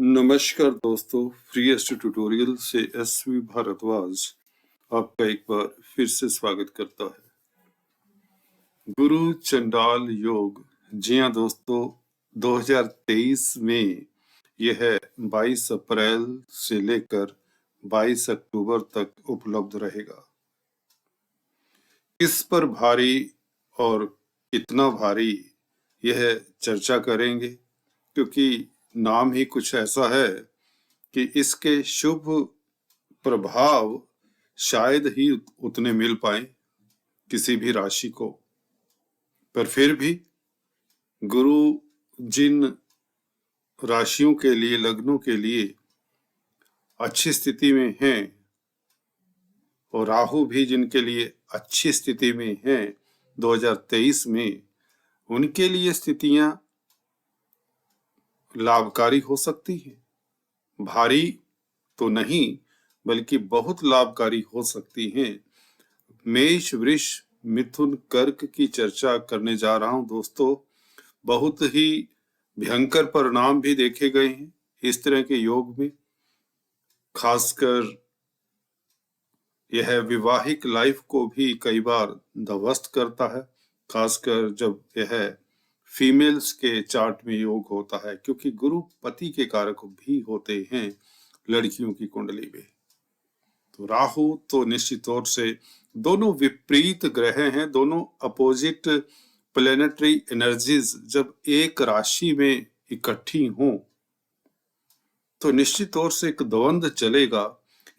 नमस्कार दोस्तों, freest tutorial से एसवी भारद्वाज आपका एक बार फिर से स्वागत करता है। गुरु चंडाल योग। जी हाँ दोस्तों, 2023 में यह 22 अप्रैल से लेकर 22 अक्टूबर तक उपलब्ध रहेगा। किस पर भारी और कितना भारी, यह चर्चा करेंगे, क्योंकि नाम ही कुछ ऐसा है कि इसके शुभ प्रभाव शायद ही उतने मिल पाए किसी भी राशि को। पर फिर भी गुरु जिन राशियों के लिए, लग्नों के लिए अच्छी स्थिति में हैं और राहु भी जिनके लिए अच्छी स्थिति में हैं 2023 में, उनके लिए स्थितियां लाभकारी हो सकती हैं। भारी तो नहीं, बल्कि बहुत लाभकारी हो सकती हैं। मेष, वृष, मिथुन, कर्क की चर्चा करने जा रहा हूं दोस्तों। बहुत ही भयंकर परिणाम भी देखे गए हैं इस तरह के योग में। खासकर यह वैवाहिक लाइफ को भी कई बार ध्वस्त करता है, खासकर जब यह फीमेल्स के चार्ट में योग होता है, क्योंकि गुरु पति के कारक भी होते हैं लड़कियों की कुंडली में। तो राहु तो निश्चित तौर से दोनों विपरीत ग्रह हैं, दोनों अपोजिट प्लेनेटरी एनर्जीज जब एक राशि में इकट्ठी हों तो निश्चित तौर से एक द्वंद्व चलेगा,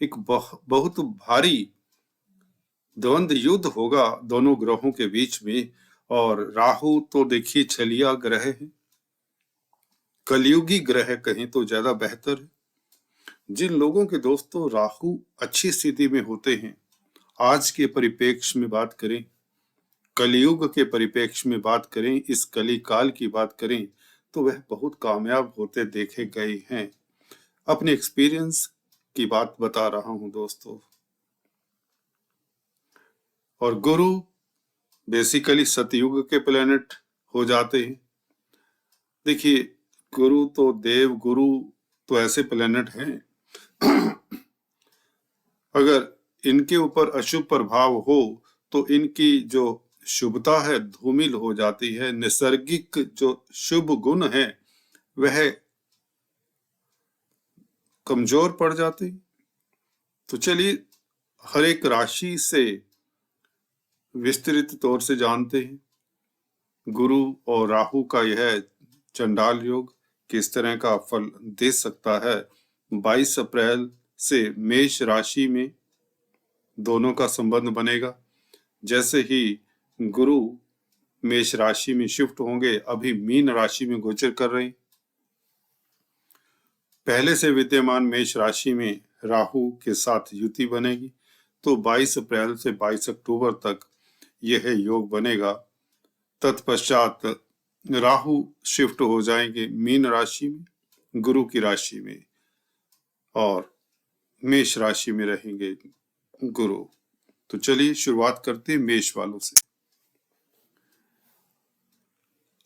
एक बहुत भारी द्वंद्व युद्ध होगा दोनों ग्रहों के बीच में। और राहु तो देखिए छलिया ग्रह है, कलयुगी ग्रह कहें तो ज्यादा बेहतर है। जिन लोगों के दोस्तों राहु अच्छी स्थिति में होते हैं, आज के परिप्रेक्ष्य में बात करें, कलयुग के परिप्रेक्ष्य में बात करें, इस कली काल की बात करें, तो वह बहुत कामयाब होते देखे गए हैं। अपने एक्सपीरियंस की बात बता रहा हूं दोस्तों। और गुरु बेसिकली सतयुग के प्लेनेट हो जाते हैं। देखिए, गुरु तो देव गुरु तो ऐसे प्लेनेट हैं अगर इनके ऊपर अशुभ प्रभाव हो तो इनकी जो शुभता है धूमिल हो जाती है। नैसर्गिक जो शुभ गुण है वह कमजोर पड़ जाते। तो चलिए हर एक राशि से विस्तृत तौर से जानते हैं गुरु और राहु का यह चंडाल योग किस तरह का फल दे सकता है। 22 अप्रैल से मेष राशि में दोनों का संबंध बनेगा। जैसे ही गुरु मेष राशि में शिफ्ट होंगे, अभी मीन राशि में गोचर कर रहे हैं, पहले से विद्यमान मेष राशि में राहु के साथ युति बनेगी। तो 22 अप्रैल से 22 अक्टूबर तक यह योग बनेगा। तत्पश्चात राहु शिफ्ट हो जाएंगे मीन राशि में, गुरु की राशि में, और मेष राशि में रहेंगे गुरु। तो चलिए शुरुआत करते हैं मेष वालों से।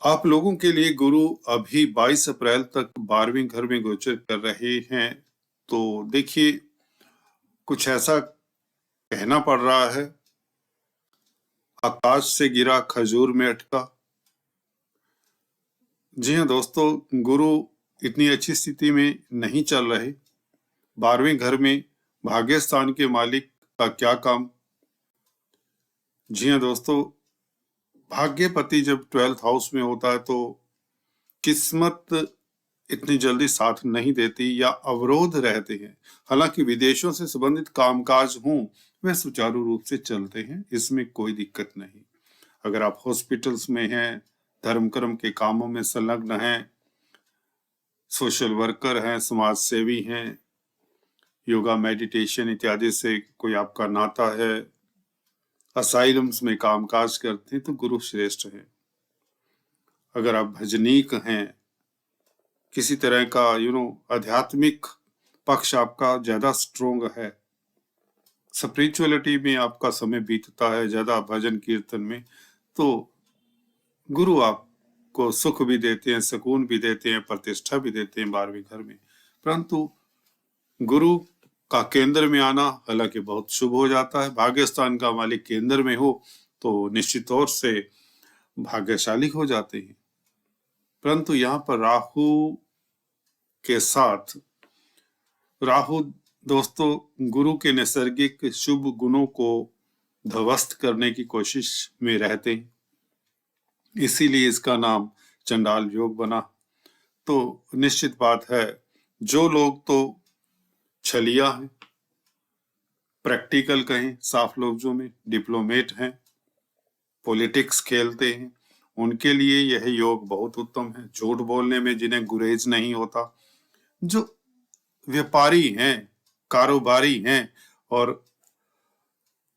आप लोगों के लिए गुरु अभी 22 अप्रैल तक 12वें घर में गोचर कर रहे हैं। तो देखिए कुछ ऐसा कहना पड़ रहा है, आकाश से गिरा खजूर में अटका। जी हाँ दोस्तों, गुरु इतनी अच्छी स्थिति में नहीं चल रहे। 12वें घर में भाग्य स्थान के मालिक का क्या काम। जी हाँ दोस्तों, भाग्यपति जब 12th हाउस में होता है तो किस्मत इतनी जल्दी साथ नहीं देती या अवरोध रहते हैं। हालांकि विदेशों से संबंधित कामकाज हों वह सुचारू रूप से चलते हैं, इसमें कोई दिक्कत नहीं। अगर आप हॉस्पिटल्स में हैं, धर्म कर्म के कामों में संलग्न हैं, सोशल वर्कर हैं, समाज सेवी हैं, योगा मेडिटेशन इत्यादि से कोई आपका नाता है, असाइलम्स में कामकाज करते हैं, तो गुरु श्रेष्ठ है। अगर आप भजनीक हैं, किसी तरह का आध्यात्मिक पक्ष आपका ज्यादा स्ट्रोंग है, स्पिरिचुअलिटी में आपका समय बीतता है ज्यादा, भजन कीर्तन में, तो गुरु आपको सुख भी देते हैं, सुकून भी देते हैं, प्रतिष्ठा भी देते हैं 12वें घर में। परंतु गुरु का केंद्र में आना हालांकि बहुत शुभ हो जाता है। भाग्यस्थान का मालिक केंद्र में हो तो निश्चित तौर से भाग्यशाली हो जाते हैं। परंतु यहाँ पर राहु के साथ, राहु दोस्तों गुरु के नैसर्गिक शुभ गुणों को ध्वस्त करने की कोशिश में रहते हैं, इसीलिए इसका नाम चंडाल योग बना। तो निश्चित बात है, जो लोग तो छलिया हैं, प्रैक्टिकल कहें साफ लफ्जों में, डिप्लोमेट हैं, पॉलिटिक्स खेलते हैं, उनके लिए यह योग बहुत उत्तम है। झूठ बोलने में जिन्हें गुरेज नहीं होता, जो व्यापारी हैं, कारोबारी हैं और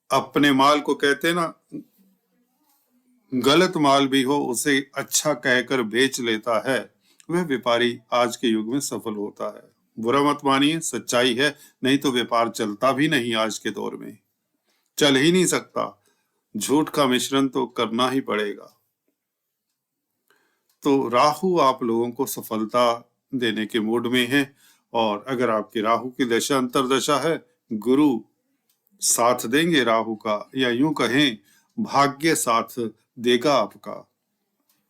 अपने माल को कहते हैं ना, गलत माल भी हो उसे अच्छा कहकर बेच लेता है, वह व्यापारी आज के युग में सफल होता है। बुरा मत मानिए, सच्चाई है, नहीं तो व्यापार चलता भी नहीं, आज के दौर में चल ही नहीं सकता, झूठ का मिश्रण तो करना ही पड़ेगा। तो राहु आप लोगों को सफलता देने के मूड में है, और अगर आपकी राहु की दशा अंतरदशा है, गुरु साथ देंगे राहु का, या यूं कहें भाग्य साथ देगा आपका,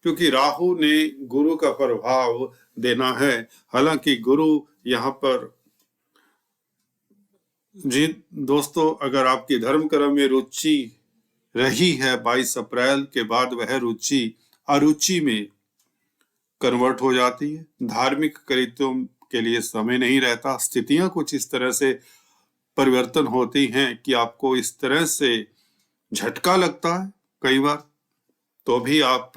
क्योंकि राहु ने गुरु का प्रभाव देना है। हालांकि गुरु यहाँ पर, जी दोस्तों, अगर आपकी धर्म कर्म में रुचि रही है 22 अप्रैल के बाद, वह रुचि अरुचि में कन्वर्ट हो जाती है। धार्मिक कृत्यों के लिए समय नहीं रहता, स्थितियां कुछ इस तरह से परिवर्तन होती हैं कि आपको इस तरह से झटका लगता है कई बार, तो भी आप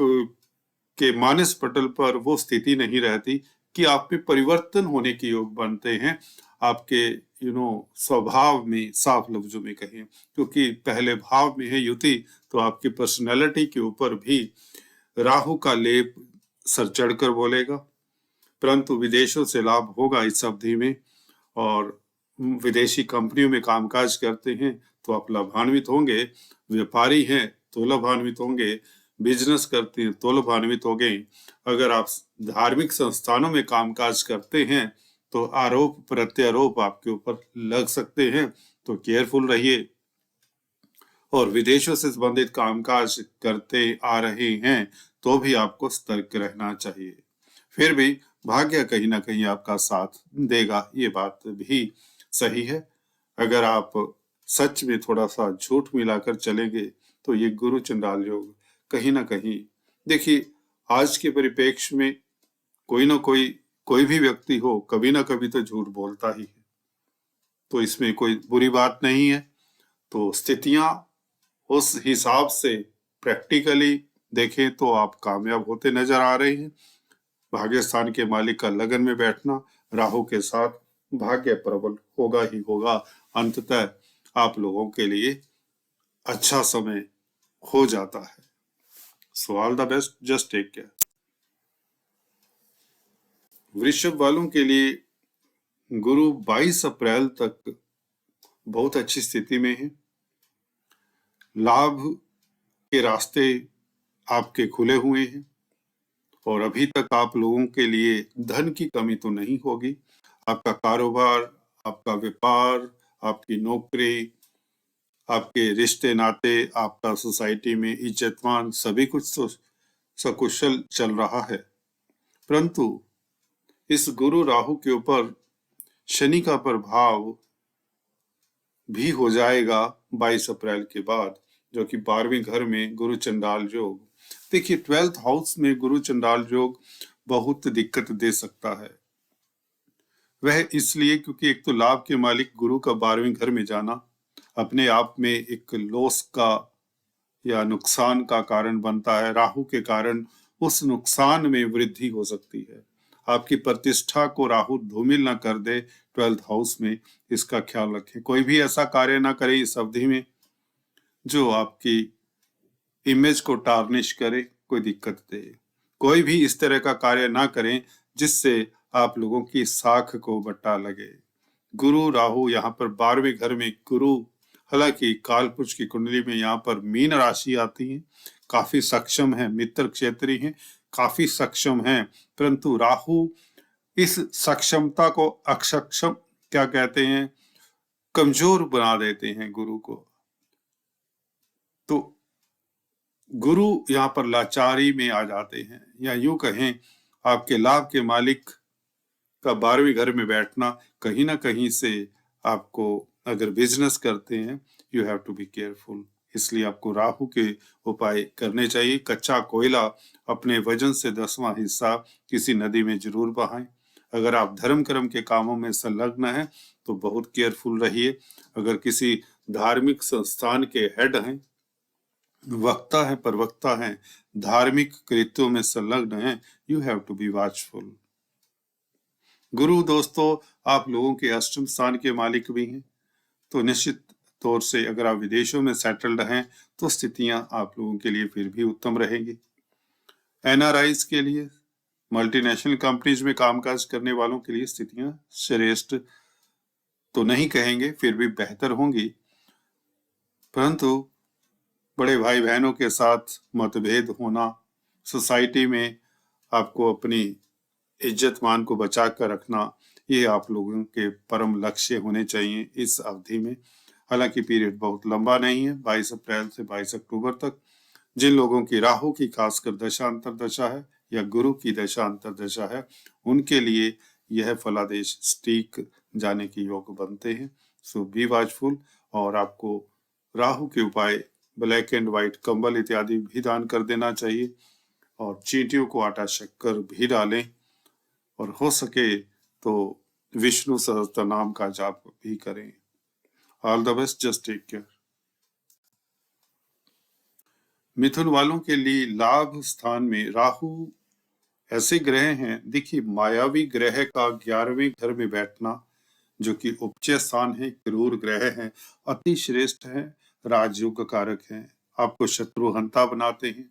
के मानस पटल पर वो स्थिति नहीं रहती कि आप में परिवर्तन होने के योग बनते हैं, आपके स्वभाव में, साफ लफ्जों में कहें, क्योंकि पहले भाव में है युति, तो आपकी पर्सनैलिटी के ऊपर भी राहु का लेप सर चढ़कर बोलेगा। परंतु विदेशों से लाभ होगा इस अवधि में, और विदेशी कंपनियों में कामकाज करते हैं तो आप लाभान्वित होंगे, व्यापारी हैं तो लाभान्वित होंगे, बिजनेस करते हैं तो लाभान्वित होंगे। अगर आप धार्मिक संस्थानों में कामकाज करते हैं तो आरोप प्रत्यारोप आपके ऊपर लग सकते हैं, तो केयरफुल रहिए। और विदेशों से संबंधित कामकाज करते आ रहे हैं तो भी आपको सतर्क रहना चाहिए। फिर भी भाग्य कहीं ना कहीं आपका साथ देगा, ये बात भी सही है। अगर आप सच में थोड़ा सा झूठ मिलाकर चलेंगे तो ये गुरु चंडाल योग कहीं ना कहीं, देखिए आज के परिप्रेक्ष्य में कोई ना कोई भी व्यक्ति हो, कभी ना कभी तो झूठ बोलता ही है, तो इसमें कोई बुरी बात नहीं है। तो स्थितियां उस हिसाब से प्रैक्टिकली देखें तो आप कामयाब होते नजर आ रहे हैं। भाग्यस्थान के मालिक का लगन में बैठना, राहु के साथ, भाग्य प्रबल होगा ही होगा। अंततः आप लोगों के लिए अच्छा समय हो जाता है। So all the best, just take care. वृषभ वालों के लिए गुरु 22 अप्रैल तक बहुत अच्छी स्थिति में है। लाभ के रास्ते आपके खुले हुए हैं, और अभी तक आप लोगों के लिए धन की कमी तो नहीं होगी। आपका कारोबार, आपका व्यापार, आपकी नौकरी, आपके रिश्ते नाते, आपका सोसाइटी में इज्जतमान, सभी कुछ तो सकुशल चल रहा है। परंतु इस गुरु राहु के ऊपर शनि का प्रभाव भी हो जाएगा 22 अप्रैल के बाद, जो कि 12वें घर में गुरु चंडाल योग। देखिए 12th हाउस में गुरु चंडाल योग बहुत दिक्कत दे सकता है। वह इसलिए क्योंकि एक तो लाभ के मालिक गुरु का 12वें घर में जाना अपने आप में एक लॉस का या नुकसान का कारण बनता है। राहु के कारण उस नुकसान में वृद्धि हो सकती है। आपकी प्रतिष्ठा को राहु धूमिल न कर दे 12th हाउस में, इसका ख्याल रखें। कोई भी ऐसा कार्य ना करें इस अवधि में जो आपकी इमेज को टार्निश करे, कोई दिक्कत दे। कोई भी इस तरह का कार्य ना करें जिससे आप लोगों की साख को बट्टा लगे। गुरु राहु यहाँ पर 12वें घर में गुरु, हालांकि काल पुरुष की कुंडली में यहाँ पर मीन राशि आती है, काफी सक्षम है, मित्र क्षेत्री हैं, काफी सक्षम हैं, परंतु राहु इस सक्षमता को अक्षम क्या कहते हैं, कमजोर बना देते हैं गुरु को। तो गुरु यहाँ पर लाचारी में आ जाते हैं, या यूं कहें आपके लाभ के मालिक का 12वें घर में बैठना कहीं ना कहीं से आपको, अगर बिजनेस करते हैं, you have to be careful. इसलिए आपको राहु के उपाय करने चाहिए। कच्चा कोयला अपने वजन से 10वां हिस्सा किसी नदी में जरूर बहाएं। अगर आप धर्म कर्म के कामों में संलग्न हैं तो बहुत केयरफुल रहिए। अगर किसी धार्मिक संस्थान के हेड हैं, वक्ता है, प्रवक्ता है, धार्मिक कृत्यों में संलग्न हैं, you have to be watchful. Guru दोस्तों आप लोगों के अष्टम स्थान के मालिक भी हैं, तो निश्चित तौर से अगर आप विदेशों में सेटल्ड हैं तो स्थितियां आप लोगों के लिए फिर भी उत्तम रहेंगी। एनआरआईज के लिए, मल्टीनेशनल कंपनीज में कामकाज करने वालों के लिए स्थितियां श्रेष्ठ तो नहीं कहेंगे, फिर भी बेहतर होंगी। परंतु बड़े भाई बहनों के साथ मतभेद होना, सोसाइटी में आपको अपनी इज्जत मान को बचा कर रखना, ये आप लोगों के परम लक्ष्य होने चाहिए इस अवधि में। हालांकि पीरियड बहुत लंबा नहीं है, 22 अप्रैल से 22 अक्टूबर तक। जिन लोगों की राहु की खासकर दशा अंतरदशा है या गुरु की दशा अंतरदशा है, उनके लिए यह फलादेश स्टीक जाने के योग बनते हैं। सो बी वॉचफुल। और आपको राहु के उपाय ब्लैक एंड व्हाइट कंबल इत्यादि भी दान कर देना चाहिए, और चींटियों को आटा शक्कर भी डालें, और हो सके तो विष्णु सहस्त्र नाम का जाप भी करें। All the best, just take care. मिथुन वालों के लिए लाभ स्थान में राहु ऐसे ग्रह हैं, देखिए मायावी ग्रह का 11वें घर में बैठना, जो कि उपचय स्थान है, क्रूर ग्रह है, अति श्रेष्ठ है, राजयोग कारक है, आपको शत्रुहंता बनाते हैं,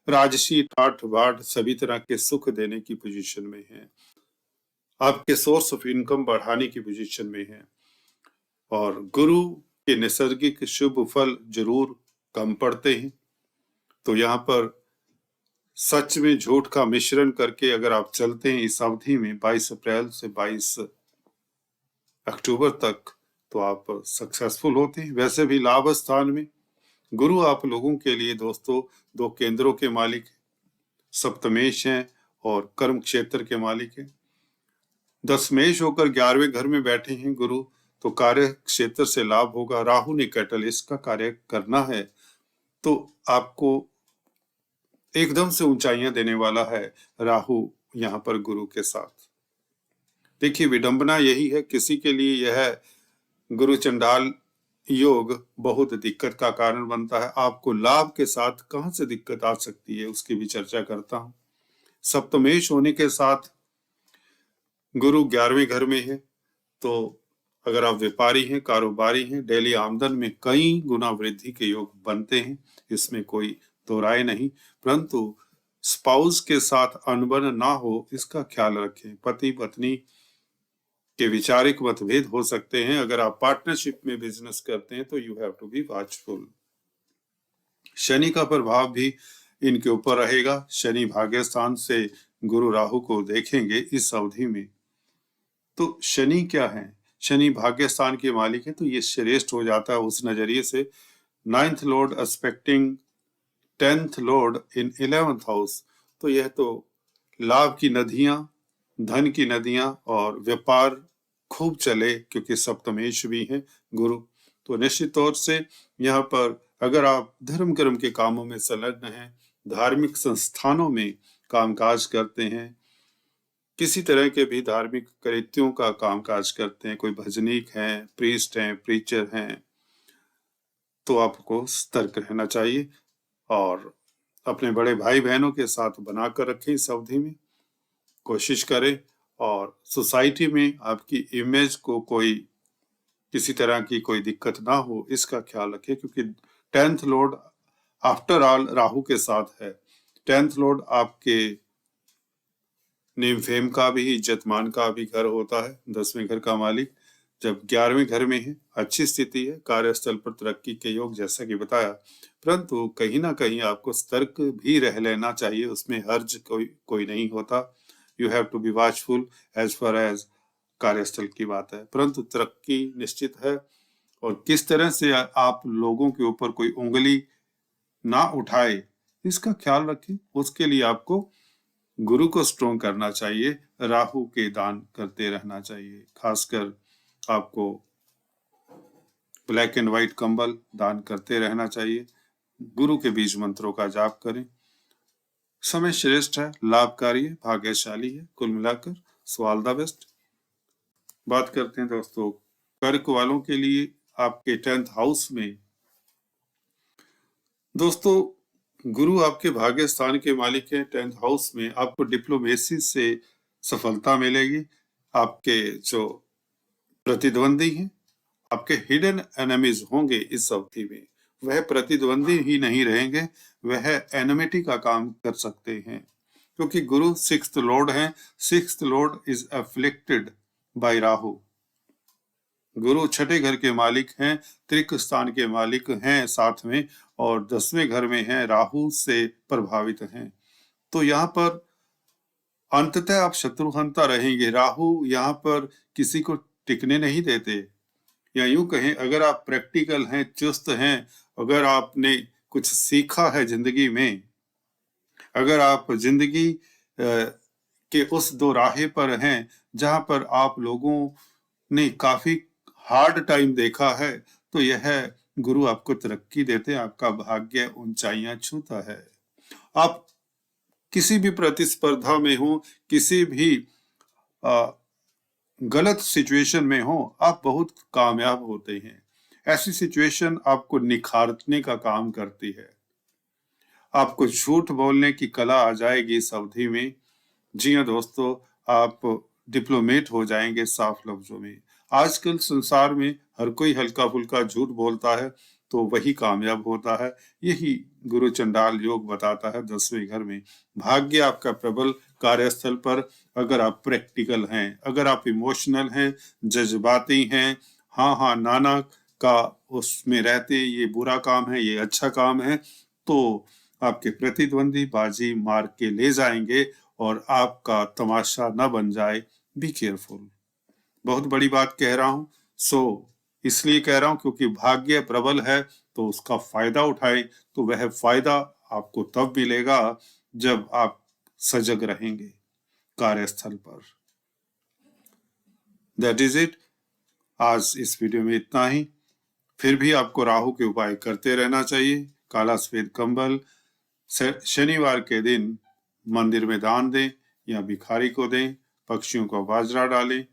राजसी ठाठ बाट सभी तरह के सुख देने की पोजीशन में है, आपके सोर्स ऑफ इनकम बढ़ाने की पोजीशन में है, और गुरु के नैसर्गिक शुभ फल जरूर कम पड़ते हैं। तो यहाँ पर सच में झूठ का मिश्रण करके अगर आप चलते हैं इस अवधि में 22 अप्रैल से 22 अक्टूबर तक, तो आप सक्सेसफुल होते हैं। वैसे भी लाभ स्थान में गुरु आप लोगों के लिए दोस्तों 2 केंद्रों के मालिक हैं, सप्तमेश हैं और कर्म क्षेत्र के मालिक हैं। दशमेश होकर 11वें घर में बैठे हैं गुरु, तो कार्य क्षेत्र से लाभ होगा। राहु ने कैटलिस्ट का कार्य करना है, तो आपको एकदम से ऊंचाइयां देने वाला है राहु यहाँ पर गुरु के साथ। देखिए विडंबना यही है, किसी के लिए यह गुरु चंडाल योग बहुत दिक्कत का कारण बनता है। आपको लाभ के साथ कहां से दिक्कत आ सकती है उसकी भी चर्चा करता हूं। सप्तमेश होने के साथ गुरु 11वें घर में है, तो अगर आप व्यापारी हैं, कारोबारी हैं, डेली आमदन में कई गुना वृद्धि के योग बनते हैं, इसमें कोई दो राय नहीं। परंतु स्पाउस के साथ अनबन ना हो इसका ख्याल रखें। पति पत्नी के विचारिक मतभेद हो सकते हैं। अगर आप पार्टनरशिप में बिजनेस करते हैं तो you have to be watchful. Shani का प्रभाव भी इनके ऊपर रहेगा। शनि भाग्य स्थान से गुरु राहु को देखेंगे इस अवधि में। तो शनि क्या है? शनि भाग्य स्थान के मालिक है, तो ये श्रेष्ठ हो जाता है उस नजरिए से। 9th lord aspecting 10th lord in 11th house, तो यह तो लाभ की नदियां, धन की नदियां और व्यापार खूब चले, क्योंकि सप्तमेश भी हैं गुरु। तो निश्चित तौर से यहाँ पर अगर आप धर्म कर्म के कामों में संलग्न हैं, धार्मिक संस्थानों में कामकाज करते हैं, किसी तरह के भी धार्मिक कृत्यों का कामकाज करते हैं, कोई भजनीक हैं, प्रीस्ट हैं, प्रीचर हैं, तो आपको सतर्क रहना चाहिए और अपने बड़े भाई बहनों के साथ बनाकर रखें इस अवधि में, कोशिश करें। और सोसाइटी में आपकी इमेज को कोई किसी तरह की कोई दिक्कत ना हो इसका ख्याल रखें, क्योंकि 10th Lord after all Rahu के साथ है। 10th लॉर्ड आपके नेम फेम का भी, इज्जत मान का भी घर होता है, 10वें घर का मालिक। जब 11वें घर में है, अच्छी स्थिति है, कार्यस्थल पर तरक्की के योग जैसा कि बताया। परंतु कहीं ना कहीं आपको सतर्क भी रह लेना चाहिए, उसमें हर्ज कोई नहीं होता। You have to be watchful as far as कार्यस्थल की बात है। परंतु तरक्की निश्चित है, और किस तरह से आप लोगों के ऊपर कोई उंगली ना उठाए इसका ख्याल रखें। उसके लिए आपको गुरु को स्ट्रॉन्ग करना चाहिए, राहु के दान करते रहना चाहिए। खासकर आपको ब्लैक एंड व्हाइट कंबल दान करते रहना चाहिए। गुरु के बीज मंत्रों का जाप करें। समय श्रेष्ठ है, लाभकारी है, भाग्यशाली है। कुल मिलाकर सो ऑल द बेस्ट। बात करते हैं दोस्तों कर्क वालों के लिए आपके 10th हाउस में। दोस्तों गुरु आपके भाग्य स्थान के मालिक हैं। 10th हाउस में आपको डिप्लोमेसी से सफलता मिलेगी। आपके जो प्रतिद्वंदी हैं, आपके हिडन एनिमीज होंगे इस अवधि में, वह प्रतिद्वंदी ही नहीं रहेंगे, वह एनिमिटी का काम कर सकते हैं, क्योंकि गुरु 6th लॉर्ड हैं। 6th lord is afflicted by Rahu. Guru छठे घर के मालिक हैं, त्रिक स्थान के मालिक हैं साथ में, और 10वें घर में हैं, राहु से प्रभावित हैं। तो यहाँ पर अंततः आप शत्रुहंता रहेंगे। राहु यहाँ पर किसी को टिकने नहीं देते, या यूं कहें अगर आप प्रैक्टिकल हैं, चुस्त हैं, अगर आपने कुछ सीखा है जिंदगी में, अगर आप जिंदगी के उस दो राहे पर हैं जहां पर आप लोगों ने काफी हार्ड टाइम देखा है, तो यह गुरु आपको तरक्की देते हैं, आपका भाग्य ऊंचाइयां छूता है। आप किसी भी प्रतिस्पर्धा में हो, किसी भी गलत सिचुएशन में हो, आप बहुत कामयाब होते हैं। ऐसी सिचुएशन आपको निखारने का काम करती है। आपको झूठ बोलने की कला आ जाएगी इस अवधि में। जी हाँ दोस्तों, आप डिप्लोमेट हो जाएंगे साफ लफ्जों में। आजकल संसार में हर कोई हल्का फुल्का झूठ बोलता है, तो वही कामयाब होता है। यही गुरु चंडाल योग बताता है 10वें घर में। भाग्य आपका प्रबल कार्यस्थल पर, अगर आप प्रैक्टिकल हैं, अगर आप इमोशनल हैं, जज्बाती हैं, हाँ हाँ नाना का उसमें रहते, ये बुरा काम है, ये अच्छा काम है, तो आपके प्रतिद्वंदी बाजी मार के ले जाएंगे और आपका तमाशा न बन जाए। Be careful. बहुत बड़ी बात कह रहा हूं, इसलिए कह रहा हूं क्योंकि भाग्य प्रबल है, तो उसका फायदा उठाएं, तो वह फायदा आपको तब मिलेगा जब आप सजग रहेंगे कार्यस्थल पर। That is it. आज इस वीडियो में इतना ही। फिर भी आपको राहु के उपाय करते रहना चाहिए। काला सफेद कंबल शनिवार के दिन मंदिर में दान दें या भिखारी को दें, पक्षियों को बाजरा डालें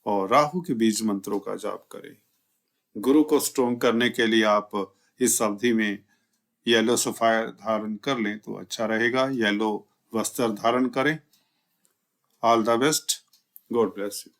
और राहु के बीज मंत्रों का जाप करें। गुरु को स्ट्रॉन्ग करने के लिए आप इस अवधि में येलो सफायर धारण कर लें तो अच्छा रहेगा। येलो वस्त्र धारण करें। All the best. God bless you.